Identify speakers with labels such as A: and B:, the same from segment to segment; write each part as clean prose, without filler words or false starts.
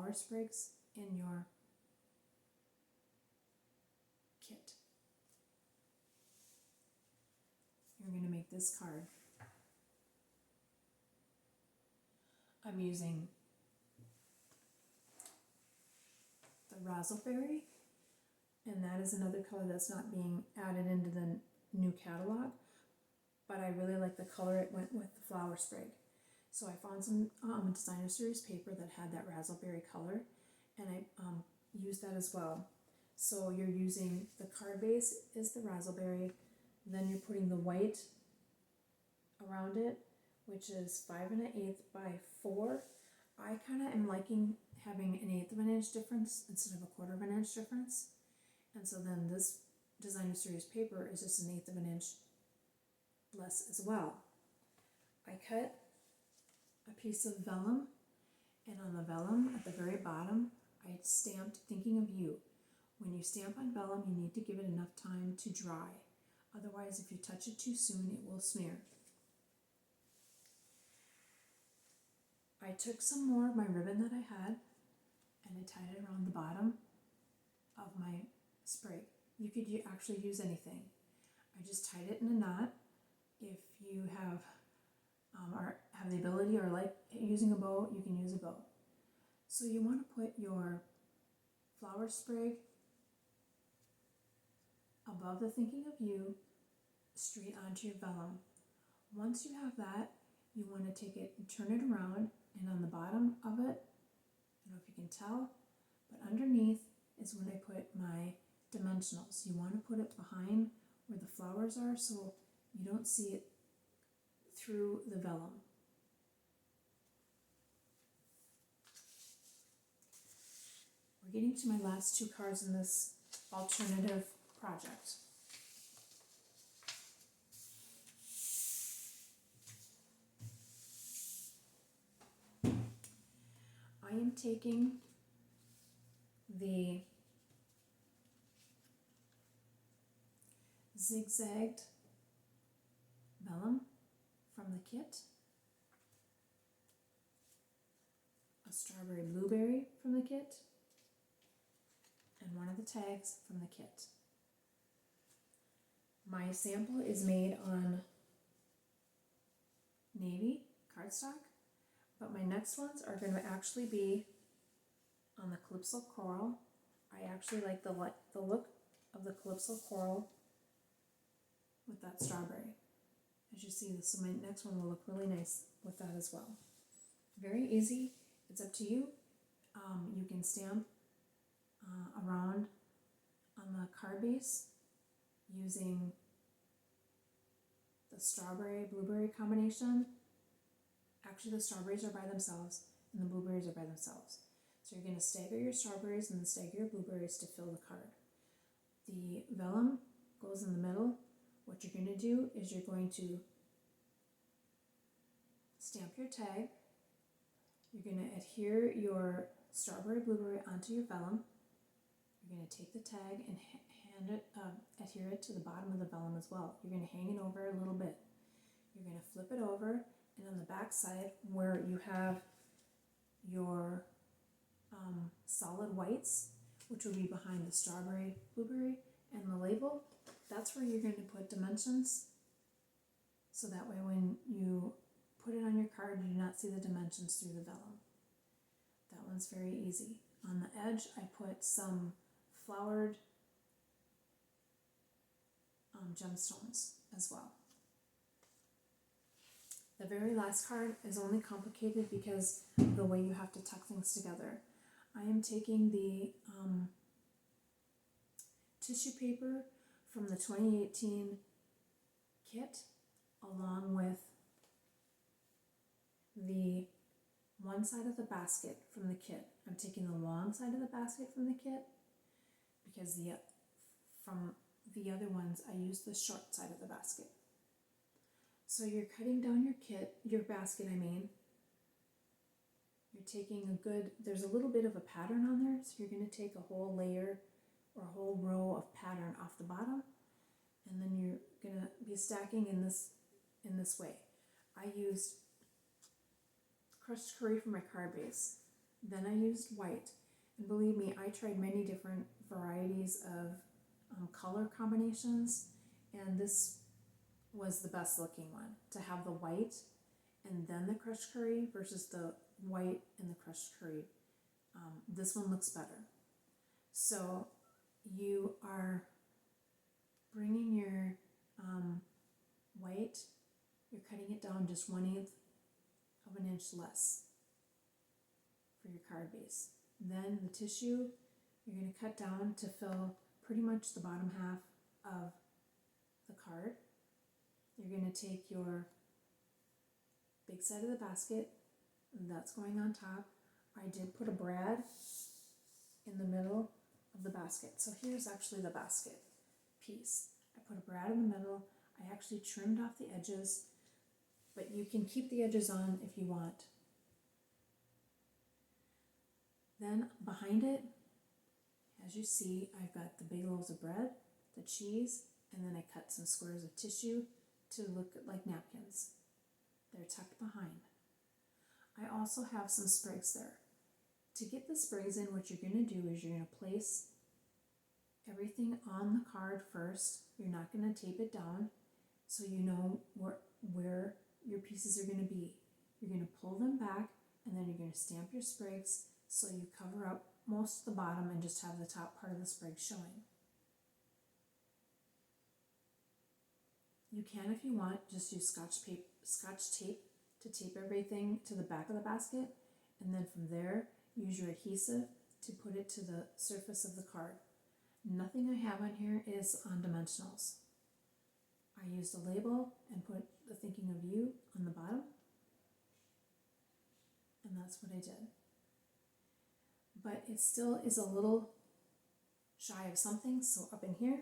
A: flower sprigs in your kit. You're going to make this card. I'm using the raspberry, and that is another color that's not being added into the new catalog, but I really like the color it went with the flower sprig. So I found some designer series paper that had that raspberry color, and I used that as well. So you're using the card base is the raspberry, then you're putting the white around it, which is 5 1/8 by 4. I kind of am liking having an 1/8 of an inch difference instead of a 1/4 of an inch difference. And so then this designer series paper is just an 1/8 of an inch less as well. I cut a piece of vellum, and on the vellum at the very bottom I stamped thinking of you. When you stamp on vellum, you need to give it enough time to dry. Otherwise, if you touch it too soon, it will smear. I took some more of my ribbon that I had and I tied it around the bottom of my sprig. You could actually use anything. I just tied it in a knot. If you have the ability or like using a bow, you can use a bow. So you want to put your flower sprig above the thinking of you, straight onto your vellum. Once you have that, you want to take it and turn it around, and on the bottom of it, I don't know if you can tell, but underneath is when I put my dimensionals. You want to put it behind where the flowers are so you don't see it through the vellum. We're getting to my last 2 cards in this alternative project. I am taking the zigzagged vellum from the kit, a strawberry blueberry from the kit, and one of the tags from the kit. My sample is made on navy cardstock, but my next ones are going to actually be on the Calypso Coral. I actually like the look of the Calypso Coral with that strawberry. As you see, so my next one will look really nice with that as well. Very easy. It's up to you. You can stamp around on the card base using the strawberry blueberry combination. Actually, the strawberries are by themselves and the blueberries are by themselves. So you're going to stagger your strawberries and then stagger your blueberries to fill the card. The vellum goes in the middle. What you're going to do is you're going to stamp your tag. You're going to adhere your strawberry blueberry onto your vellum. You're going to take the tag and adhere it to the bottom of the vellum as well. You're going to hang it over a little bit. You're going to flip it over, and on the back side where you have your solid whites, which will be behind the strawberry blueberry and the label, that's where you're going to put dimensions, so that way when you put it on your card you do not see the dimensions through the vellum. That one's very easy. On the edge I put some flowered gemstones as well. The very last card is only complicated because of the way you have to tuck things together. I am taking the tissue paper from the 2018 kit along with the one side of the basket from the kit. I'm taking the long side of the basket from the kit because from the other ones I used the short side of the basket. So you're cutting down your basket, You're taking there's a little bit of a pattern on there, so you're going to take a whole layer or a whole row of pattern off the bottom, and then you're going to be stacking in this way. I used crushed curry for my card base. Then I used white. And believe me, I tried many different varieties of color combinations, and this was the best looking one, to have the white and then the crushed curry versus the white and the crushed curry. This one looks better. So you are bringing your white, you're cutting it down just 1/8 of an inch less for your card base. Then the tissue, you're going to cut down to fill pretty much the bottom half of the card. You're going to take your big side of the basket, that's going on top. I did put a brad in the middle of the basket. So here's actually the basket piece. I put a brad in the middle. I actually trimmed off the edges, but you can keep the edges on if you want. Then behind it, as you see, I've got the big loaves of bread, the cheese, and then I cut some squares of tissue to look like napkins. They're tucked behind. I also have some sprigs there. To get the sprigs in, what you're going to do is you're going to place everything on the card first. You're not going to tape it down so you know where your pieces are going to be. You're going to pull them back, and then you're going to stamp your sprigs so you cover up most of the bottom and just have the top part of the sprig showing. You can, if you want, just use scotch tape to tape everything to the back of the basket, and then from there use your adhesive to put it to the surface of the card. Nothing I have on here is on dimensionals. I used a label and put the thinking of you on the bottom, and that's what I did. But it still is a little shy of something, so up in here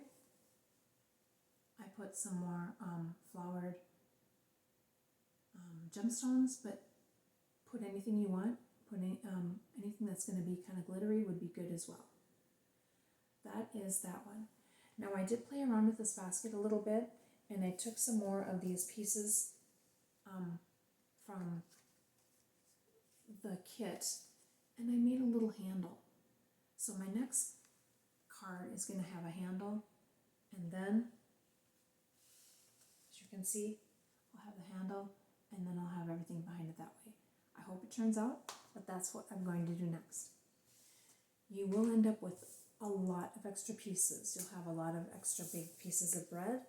A: I put some more flowered gemstones, but put anything you want. Put anything that's going to be kind of glittery would be good as well. That is that one. Now I did play around with this basket a little bit, and I took some more of these pieces from the kit, and I made a little handle. So my next card is going to have a handle, and then, as you can see, I'll have the handle, and then I'll have everything behind it that way. I hope it turns out, but that's what I'm going to do next. You will end up with a lot of extra pieces. You'll have a lot of extra big pieces of bread,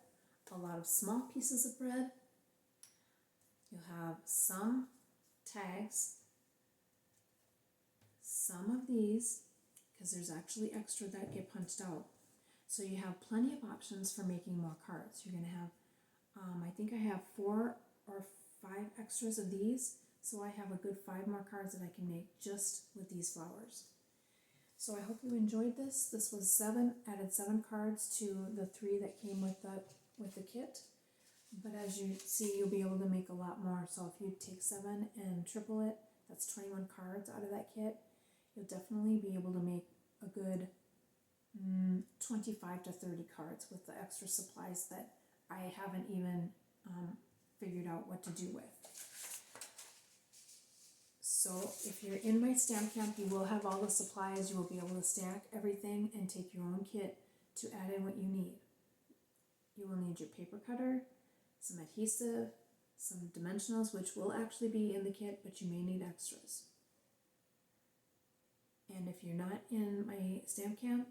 A: a lot of small pieces of bread. You'll have some tags, some of these, because there's actually extra that get punched out. So you have plenty of options for making more cards. You're going to have, I think I have 4 or 5 extras of these, so I have a good 5 more cards that I can make just with these flowers. So I hope you enjoyed this. This was added 7 cards to the 3 that came with the kit. But as you see, you'll be able to make a lot more. So if you take 7 and triple it, that's 21 cards out of that kit. You'll definitely be able to make a good 25 to 30 cards with the extra supplies that I haven't even figured out what to do with. So if you're in my stamp camp, you will have all the supplies. You will be able to stack everything and take your own kit to add in what you need. You will need your paper cutter, some adhesive, some dimensionals, which will actually be in the kit, but you may need extras. And if you're not in my stamp camp,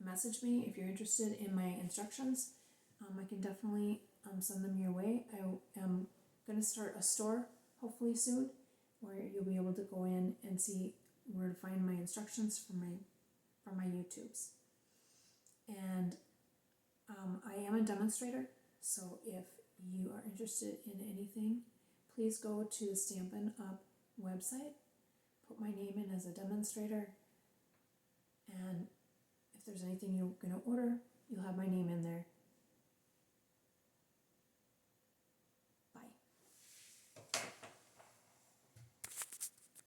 A: message me if you're interested in my instructions. I can definitely send them your way. I am going to start a store hopefully soon, where you'll be able to go in and see where to find my instructions from my YouTubes. And I am a demonstrator, so if you are interested in anything, please go to the Stampin' Up website, put my name in as a demonstrator, and if there's anything you're going to order, you'll have my name in there